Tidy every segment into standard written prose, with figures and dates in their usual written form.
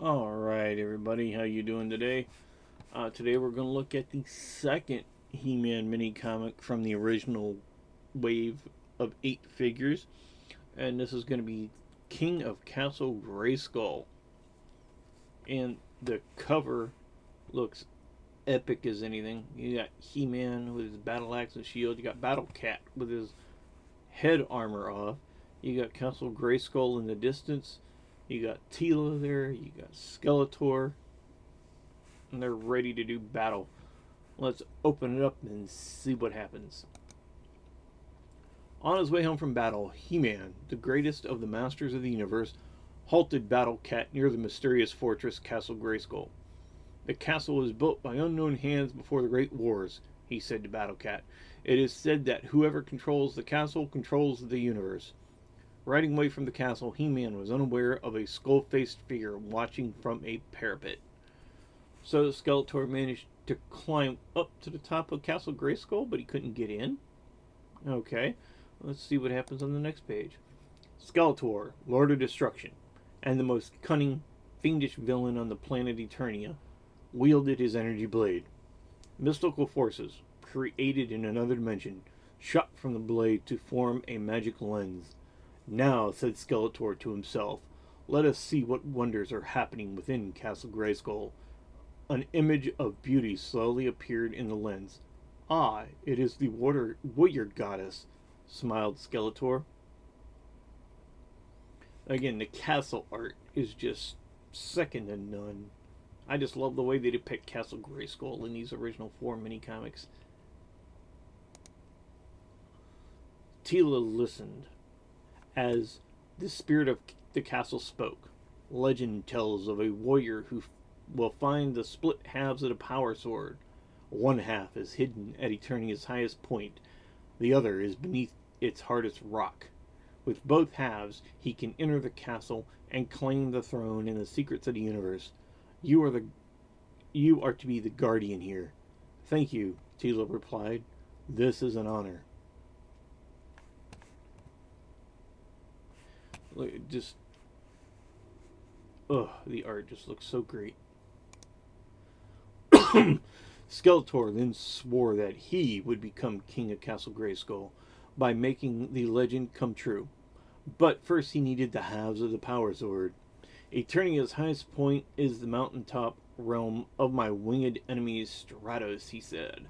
All right, everybody, how you doing today? Today we're going to look at the second He-Man mini comic from the original wave of 8 figures, and this is going to be King of Castle Grayskull. And the cover looks epic as anything. You got He-Man with his battle axe and shield. You got Battle Cat with his head armor off. You got Castle Grayskull in the distance. You got Tila there. You got Skeletor, and they're ready to do battle. Let's open it up and see what happens. On his way home from battle, He-Man, the greatest of the masters of the universe, halted Battle Cat near the mysterious fortress Castle Grayskull. The castle was built by unknown hands before the Great Wars, he said to Battle Cat. It is said that whoever controls the castle controls the universe. Riding away from the castle, He-Man was unaware of a skull-faced figure watching from a parapet. So Skeletor managed to climb up to the top of Castle Grayskull, but he couldn't get in. Okay, let's see what happens on the next page. Skeletor, Lord of Destruction, and the most cunning, fiendish villain on the planet Eternia, wielded his energy blade. Mystical forces, created in another dimension, shot from the blade to form a magic lens. Now, said Skeletor to himself, let us see what wonders are happening within Castle Grayskull. An image of beauty slowly appeared in the lens. Ah, it is the warrior goddess, smiled Skeletor. Again, the castle art is just second to none. I just love the way they depict Castle Grayskull in these original 4 mini comics. Tila listened as the spirit of the castle spoke. Legend tells of a warrior who will find the split halves of the power sword. One half is hidden at Eternia's highest point. The other is beneath its hardest rock. With both halves, he can enter the castle and claim the throne and the secrets of the universe. You are to be the guardian here. Thank you, Tila replied. This is an honor. Look, the art just looks so great. Skeletor then swore that he would become king of Castle Grayskull by making the legend come true. But first he needed the halves of the power sword. Eternia's highest point is the mountaintop realm of my winged enemy Stratos, he said.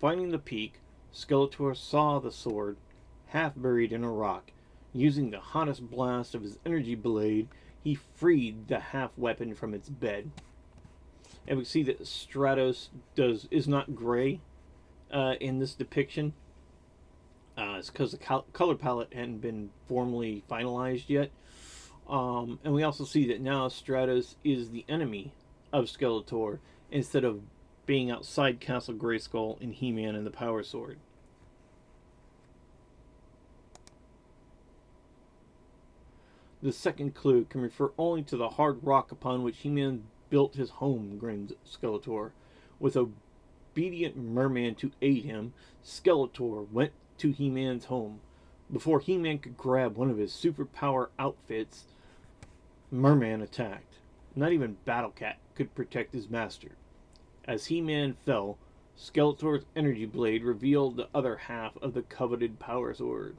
Finding the peak, Skeletor saw the sword, half buried in a rock. Using the hottest blast of his energy blade, he freed the half-weapon from its bed. And we see that Stratos is not gray in this depiction. It's because the color palette hadn't been formally finalized yet. And we also see that now Stratos is the enemy of Skeletor instead of being outside Castle Grayskull and He-Man and the Power Sword. The second clue can refer only to the hard rock upon which He-Man built his home, grinned Skeletor. With obedient Merman to aid him, Skeletor went to He-Man's home. Before He-Man could grab one of his superpower outfits, Merman attacked. Not even Battle Cat could protect his master. As He-Man fell, Skeletor's energy blade revealed the other half of the coveted power sword.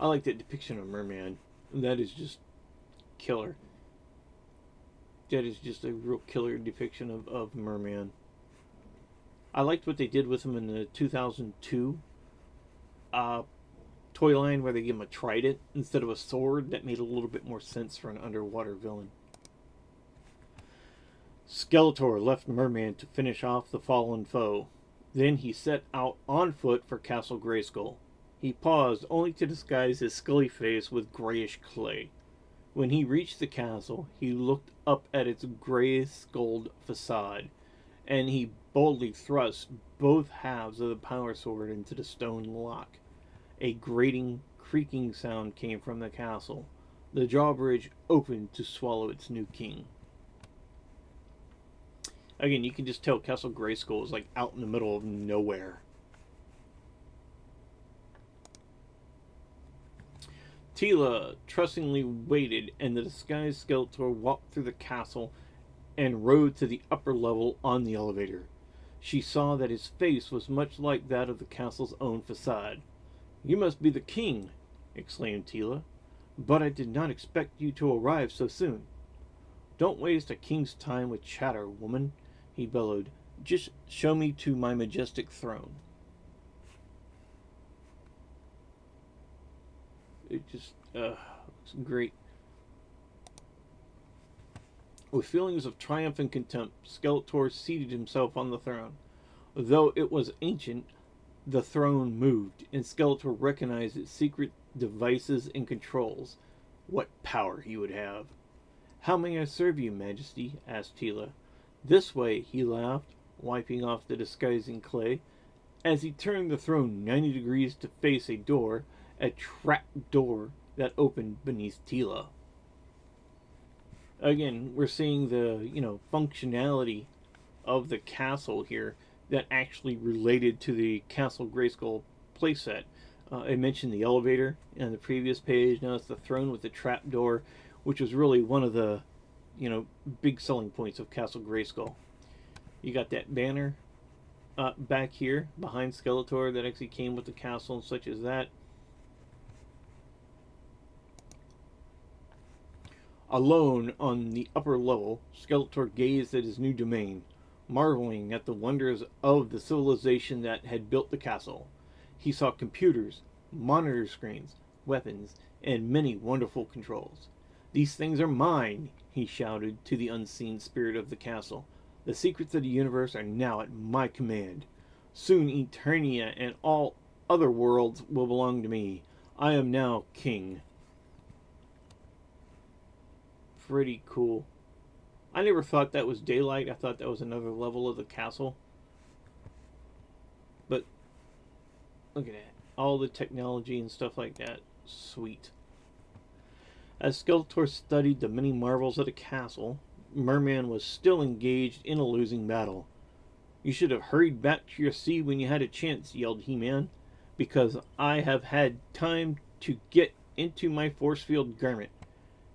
I like that depiction of Merman. That is just killer. That is just a real killer depiction of Merman. I liked what they did with him in the 2002 toy line where they give him a trident instead of a sword. That made a little bit more sense for an underwater villain. Skeletor left Merman to finish off the fallen foe. Then he set out on foot for Castle Grayskull. He paused only to disguise his scully face with grayish clay. When he reached the castle, he looked up at its gray-skulled facade, and he boldly thrust both halves of the power sword into the stone lock. A grating, creaking sound came from the castle. The drawbridge opened to swallow its new king. Again, you can just tell Castle Grayskull is like out in the middle of nowhere. Tila trustingly waited, and the disguised Skeletor walked through the castle and rode to the upper level on the elevator. She saw that his face was much like that of the castle's own facade. "You must be the king," exclaimed Tila, "but I did not expect you to arrive so soon." "Don't waste a king's time with chatter, woman," he bellowed. "Just show me to my majestic throne." It just looks great. With feelings of triumph and contempt, Skeletor seated himself on the throne. Though it was ancient, the throne moved, and Skeletor recognized its secret devices and controls. What power he would have! "How may I serve you, Majesty?" asked Tila. "This way," he laughed, wiping off the disguising clay, as he turned the throne 90 degrees to face a trap door that opened beneath Tila. Again, we're seeing the, functionality of the castle here that actually related to the Castle Grayskull playset. I mentioned the elevator on the previous page. Now it's the throne with the trap door, which was really one of the, big selling points of Castle Grayskull. You got that banner back here behind Skeletor that actually came with the castle and such as that. Alone on the upper level, Skeletor gazed at his new domain, marveling at the wonders of the civilization that had built the castle. He saw computers, monitor screens, weapons, and many wonderful controls. "These things are mine," he shouted to the unseen spirit of the castle. "The secrets of the universe are now at my command. Soon Eternia and all other worlds will belong to me. I am now king." Pretty cool. I never thought that was daylight. I thought that was another level of the castle. But look at that. All the technology and stuff like that. Sweet. As Skeletor studied the many marvels of the castle, Merman was still engaged in a losing battle. "You should have hurried back to your sea when you had a chance," yelled He-Man, "because I have had time to get into my force field garment."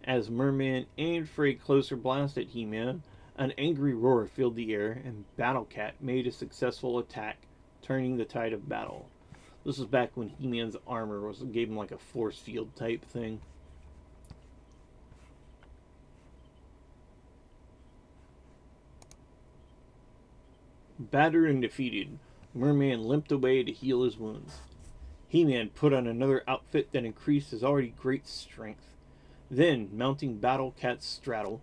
As Merman aimed for a closer blast at He-Man, an angry roar filled the air, and Battle Cat made a successful attack, turning the tide of battle. This was back when He-Man's armor gave him like a force field type thing. Battered and defeated, Merman limped away to heal his wounds. He-Man put on another outfit that increased his already great strength. Then, mounting Battle Cat's saddle,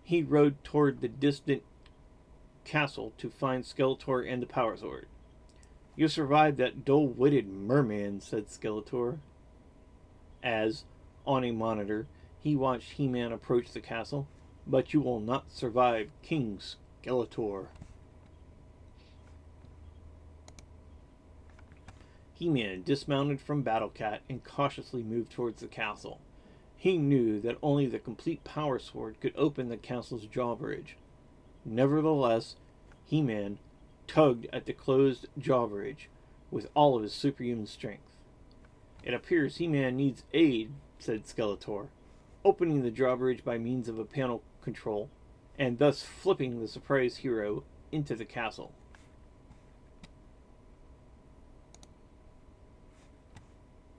he rode toward the distant castle to find Skeletor and the Power Sword. "You survived that dull-witted merman," said Skeletor, as, on a monitor, he watched He-Man approach the castle. "But you will not survive King Skeletor." He-Man dismounted from Battle Cat and cautiously moved towards the castle. He knew that only the complete Power Sword could open the castle's drawbridge. Nevertheless, He-Man tugged at the closed drawbridge with all of his superhuman strength. "It appears He-Man needs aid," said Skeletor, opening the drawbridge by means of a panel control, and thus flipping the surprised hero into the castle.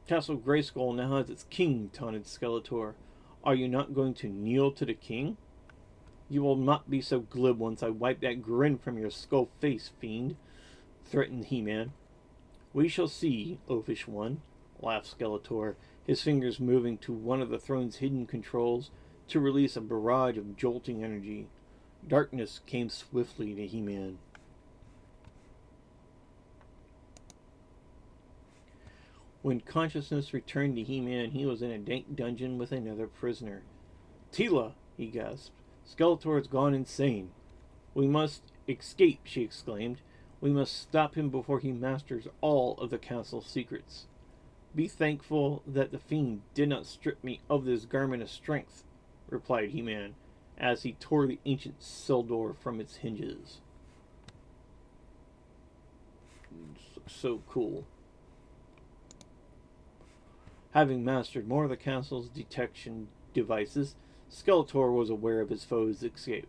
"Castle Grayskull now has its king," taunted Skeletor. "Are you not going to kneel to the king?" "You will not be so glib once I wipe that grin from your skull face, fiend," threatened He-Man. "We shall see, oafish one," laughed Skeletor, his fingers moving to one of the throne's hidden controls to release a barrage of jolting energy. Darkness came swiftly to He-Man. When consciousness returned to He-Man, he was in a dank dungeon with another prisoner. "Tila!" he gasped. "Skeletor has gone insane." "We must escape," she exclaimed. "We must stop him before he masters all of the castle's secrets." "Be thankful that the fiend did not strip me of this garment of strength," replied He-Man, as he tore the ancient cell door from its hinges. This looks so cool. Having mastered more of the castle's detection devices, Skeletor was aware of his foe's escape.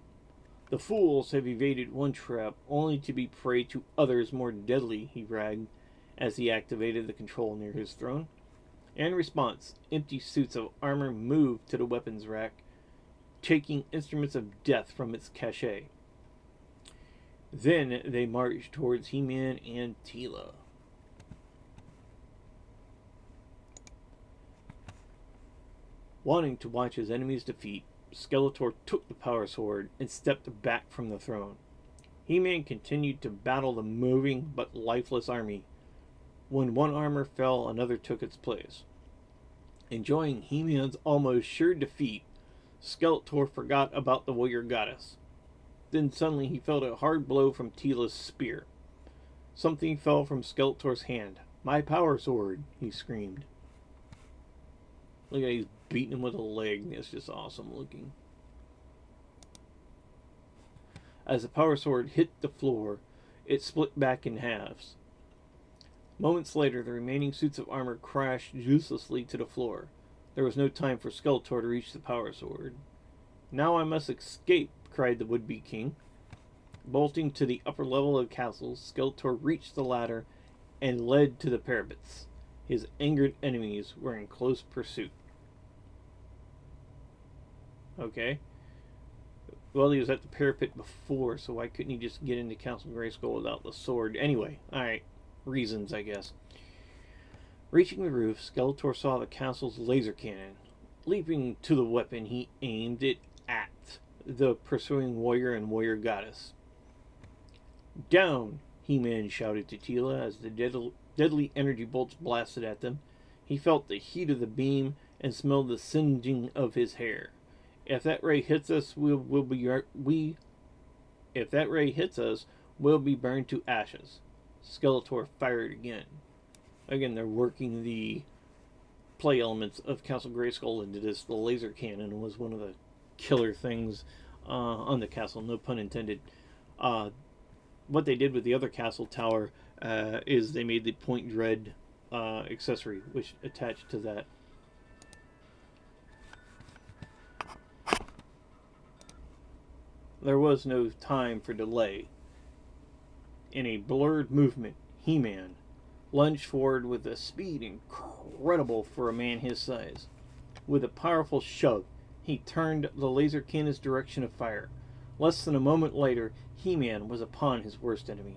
The fools have evaded one trap only to be prey to others more deadly, he bragged as he activated the control near his throne. In response, empty suits of armor moved to the weapons rack, taking instruments of death from its cache. Then they marched towards He-Man and Teela. Wanting to watch his enemies defeat, Skeletor took the power sword and stepped back from the throne. He-Man continued to battle the moving but lifeless army. When one armor fell, another took its place. Enjoying He-Man's almost sure defeat, Skeletor forgot about the warrior goddess. Then suddenly he felt a hard blow from Teela's spear. Something fell from Skeletor's hand. "My power sword!" he screamed. Look at he's beating him with a leg. It's just awesome looking. As the power sword hit the floor, it split back in halves. Moments later, the remaining suits of armor crashed uselessly to the floor. There was no time for Skeletor to reach the power sword. "Now I must escape," cried the would-be king. Bolting to the upper level of the castle, Skeletor reached the ladder and led to the parapets. His angered enemies were in close pursuit. Okay. Well, he was at the parapet before, so why couldn't he just get into Castle Grayskull without the sword? Anyway, alright. Reasons, I guess. Reaching the roof, Skeletor saw the castle's laser cannon. Leaping to the weapon, he aimed it at the pursuing warrior and warrior goddess. "Down!" He-Man shouted to Teela as the deadly energy bolts blasted at them. He felt the heat of the beam and smelled the singeing of his hair. If that ray hits us, we'll be burned to ashes." Skeletor fired again. Again, they're working the play elements of Castle Grayskull into this. The laser cannon was one of the killer things on the castle, no pun intended. What they did with the other castle tower is they made the Point Dread accessory, which attached to that. There was no time for delay. In a blurred movement, He-Man lunged forward with a speed incredible for a man his size. With a powerful shove, he turned the laser cannon's direction of fire. Less than a moment later, He-Man was upon his worst enemy.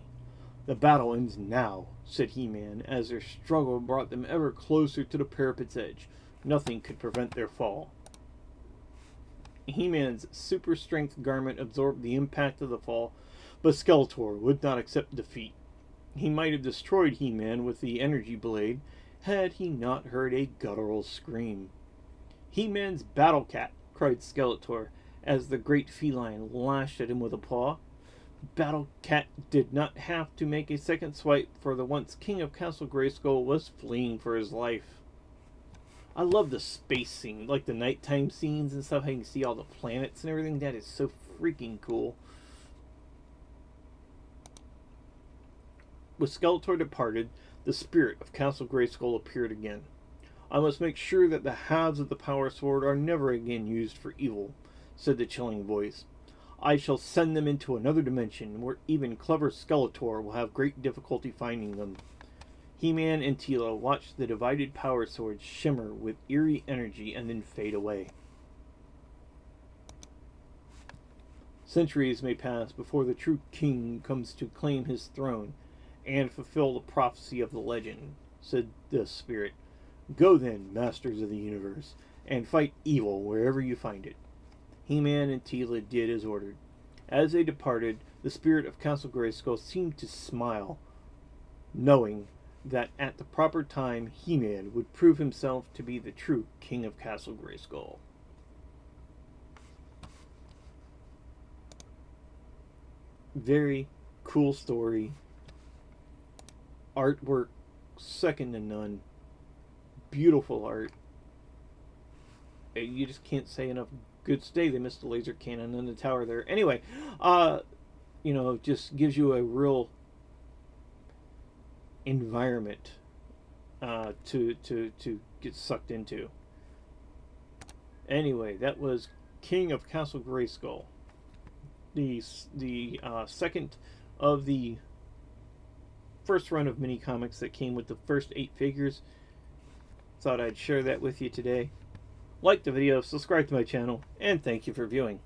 "The battle ends now," said He-Man, as their struggle brought them ever closer to the parapet's edge. Nothing could prevent their fall. He-Man's super strength garment absorbed the impact of the fall, but Skeletor would not accept defeat. He might have destroyed He-Man with the energy blade had he not heard a guttural scream. "He-Man's battle cat!" cried Skeletor as the great feline lashed at him with a paw. Battle Cat did not have to make a second swipe, for the once king of Castle Grayskull was fleeing for his life. I love the space scene, like the nighttime scenes and stuff, how you can see all the planets and everything. That is so freaking cool. With Skeletor departed, the spirit of Castle Grayskull appeared again. "I must make sure that the halves of the power sword are never again used for evil," said the chilling voice. "I shall send them into another dimension, where even clever Skeletor will have great difficulty finding them." He-Man and Teela watched the divided power swords shimmer with eerie energy and then fade away. Centuries may pass before the true king comes to claim his throne and fulfill the prophecy of the legend, said the spirit. "Go then, masters of the universe, and fight evil wherever you find it." He-Man and Teela did as ordered. As they departed, the spirit of Castle Grayskull seemed to smile, knowing that at the proper time He-Man would prove himself to be the true king of Castle Grayskull. Very cool story. Artwork second to none. Beautiful art. You just can't say enough good stay. They missed the laser cannon in the tower there. Anyway, just gives you a real environment to get sucked into. Anyway, that was King of Castle Grayskull, the second of the first run of mini comics that came with the first 8 figures. Thought I'd share that with you today. Like the video, subscribe to my channel, and thank you for viewing.